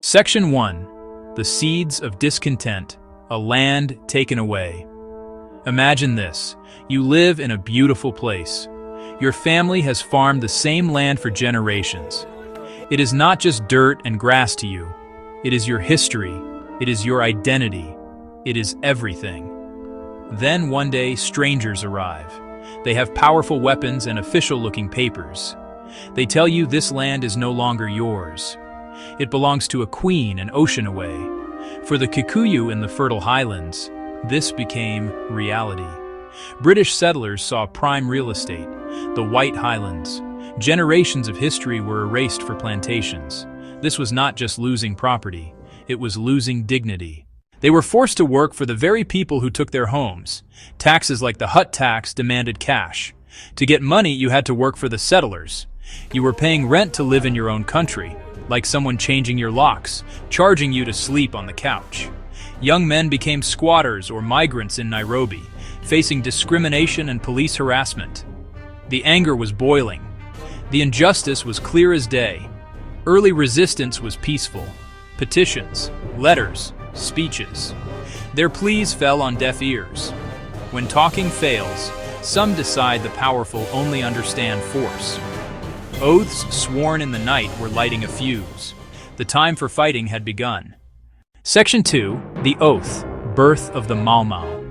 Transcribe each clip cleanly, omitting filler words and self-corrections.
Section 1. The Seeds of Discontent, a Land Taken Away. Imagine this. You live in a beautiful place. Your family has farmed the same land for generations. It is not just dirt and grass to you. It is your history. It is your identity. It is everything. Then one day, strangers arrive. They have powerful weapons and official-looking papers. They tell you this land is no longer yours. It belongs to a queen an ocean away. For the Kikuyu in the fertile highlands, this became reality. British settlers saw prime real estate, the White Highlands. Generations of history were erased for plantations. This was not just losing property, it was losing dignity. They were forced to work for the very people who took their homes. Taxes like the hut tax demanded cash. To get money, you had to work for the settlers. You were paying rent to live in your own country, like someone changing your locks, charging you to sleep on the couch. Young men became squatters or migrants in Nairobi, facing discrimination and police harassment. The anger was boiling. The injustice was clear as day. Early resistance was peaceful. Petitions, letters, speeches. Their pleas fell on deaf ears. When talking fails, some decide the powerful only understand force. Oaths sworn in the night were lighting a fuse. The time for fighting had begun. Section 2. The Oath, Birth of the Maumau.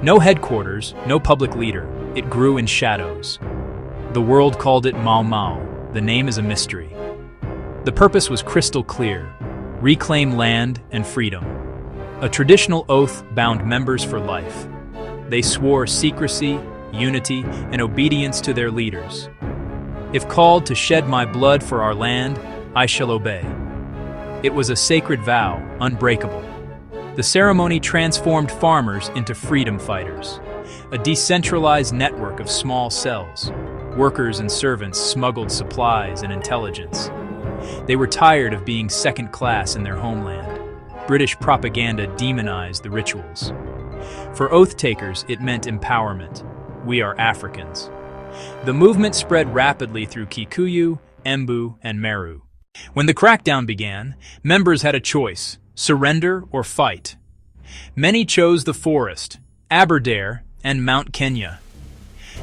No headquarters, no public leader. It grew in shadows. The world called it maumau. The name is a mystery. The purpose was crystal clear: reclaim land and freedom. A traditional oath bound members for life. They swore secrecy, unity, and obedience to their leaders. If called to shed my blood for our land, I shall obey. It was a sacred vow, unbreakable. The ceremony transformed farmers into freedom fighters, a decentralized network of small cells. Workers and servants smuggled supplies and intelligence. They were tired of being second class in their homeland. British propaganda demonized the rituals. For oath takers, it meant empowerment. We are Africans. The movement spread rapidly through Kikuyu, Embu, and Meru. When the crackdown began, members had a choice: surrender or fight. Many chose the forest, Aberdare, and Mount Kenya.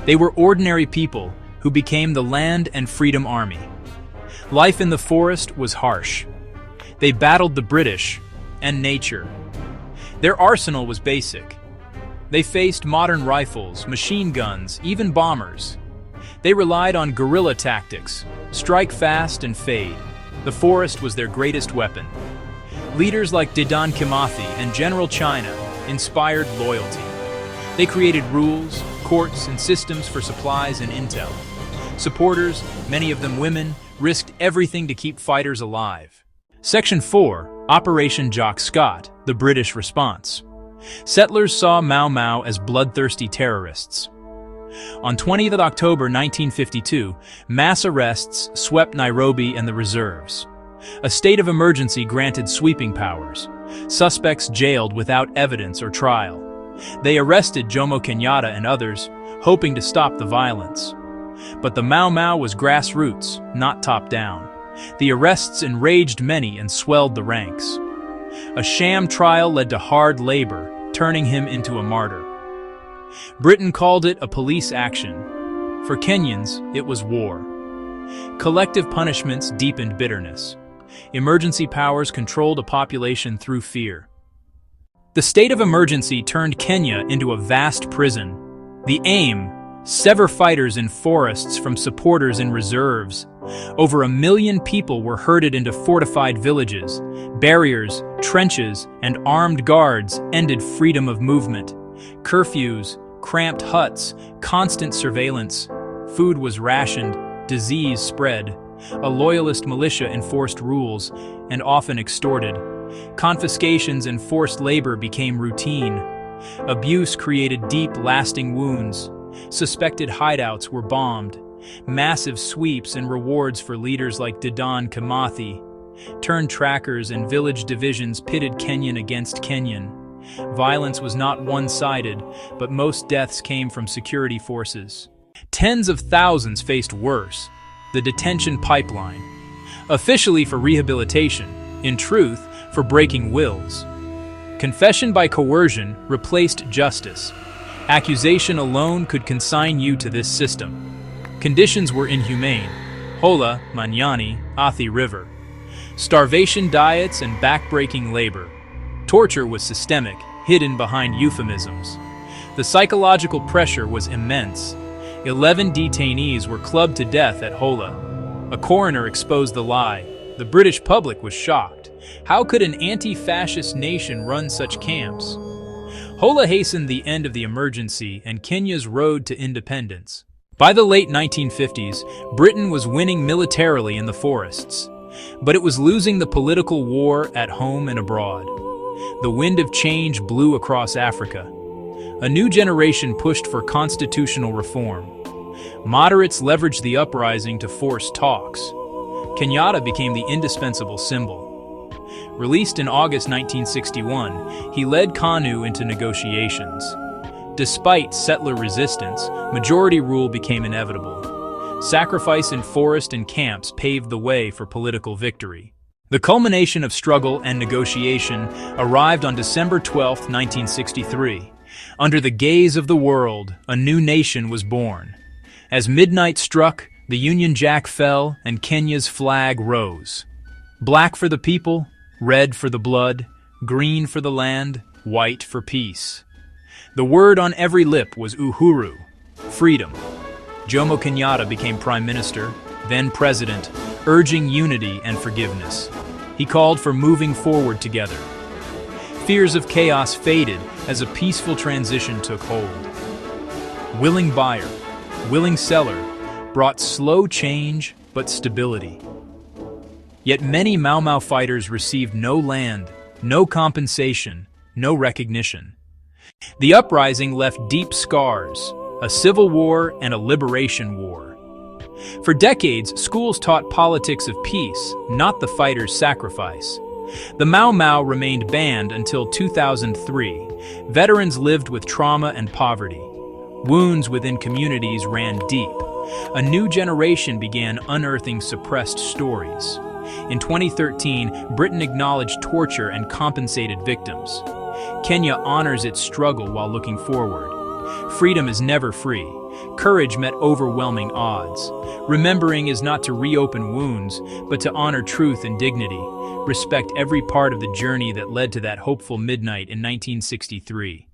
They were ordinary people who became the Land and Freedom Army. Life in the forest was harsh. They battled the British and nature. Their arsenal was basic. They faced modern rifles, machine guns, even bombers. They relied on guerrilla tactics: strike fast and fade. The forest was their greatest weapon. Leaders like Dedan Kimathi and General China inspired loyalty. They created rules, courts, and systems for supplies and intel. Supporters, many of them women, risked everything to keep fighters alive. Section 4. Operation Jock Scott, the British response. Settlers saw Mau Mau as bloodthirsty terrorists. On 20th October 1952, mass arrests swept Nairobi and the reserves. A state of emergency granted sweeping powers. Suspects jailed without evidence or trial. They arrested Jomo Kenyatta and others, hoping to stop the violence. But the Mau Mau was grassroots, not top-down. The arrests enraged many and swelled the ranks. A sham trial led to hard labor, turning him into a martyr. Britain called it a police action. For Kenyans, it was war. Collective punishments deepened bitterness. Emergency powers controlled a population through fear. The state of emergency turned Kenya into a vast prison. The aim: sever fighters in forests from supporters in reserves. Over 1 million people were herded into fortified villages. Barriers, trenches, and armed guards ended freedom of movement. Curfews, cramped huts, constant surveillance. Food was rationed, disease spread. A loyalist militia enforced rules, and often extorted. Confiscations and forced labor became routine. Abuse created deep, lasting wounds. Suspected hideouts were bombed. Massive sweeps and rewards for leaders like Dedan Kimathi. Turned trackers and village divisions pitted Kenyan against Kenyan. Violence was not one-sided, but most deaths came from security forces. Tens of thousands faced worse: the detention pipeline. Officially for rehabilitation, in truth, for breaking wills. Confession by coercion replaced justice. Accusation alone could consign you to this system. Conditions were inhumane. Hola, Manyani, Athi River. Starvation diets and backbreaking labor. Torture was systemic, hidden behind euphemisms. The psychological pressure was immense. 11 detainees were clubbed to death at Hola. A coroner exposed the lie. The British public was shocked. How could an anti-fascist nation run such camps? Hola hastened the end of the emergency and Kenya's road to independence. By the late 1950s, Britain was winning militarily in the forests, but it was losing the political war at home and abroad. The wind of change blew across Africa. A new generation pushed for constitutional reform. Moderates leveraged the uprising to force talks. Kenyatta became the indispensable symbol. Released in August 1961, he led KANU into negotiations. Despite settler resistance, majority rule became inevitable. Sacrifice in forest and camps paved the way for political victory. The culmination of struggle and negotiation arrived on December 12, 1963. Under the gaze of the world, a new nation was born. As midnight struck, the Union Jack fell and Kenya's flag rose. Black for the people, red for the blood, green for the land, white for peace. The word on every lip was uhuru, freedom. Jomo Kenyatta became Prime Minister, then President, urging unity and forgiveness. He called for moving forward together. Fears of chaos faded as a peaceful transition took hold. Willing buyer, willing seller brought slow change but stability. Yet many Mau fighters received no land, no compensation, no recognition. The uprising left deep scars, a civil war and a liberation war. For decades, schools taught politics of peace, not the fighter's sacrifice. The Mau remained banned until 2003. Veterans lived with trauma and poverty. Wounds within communities ran deep. A new generation began unearthing suppressed stories. In 2013, Britain acknowledged torture and compensated victims. Kenya honors its struggle while looking forward. Freedom is never free. Courage met overwhelming odds. Remembering is not to reopen wounds, but to honor truth and dignity. Respect every part of the journey that led to that hopeful midnight in 1963.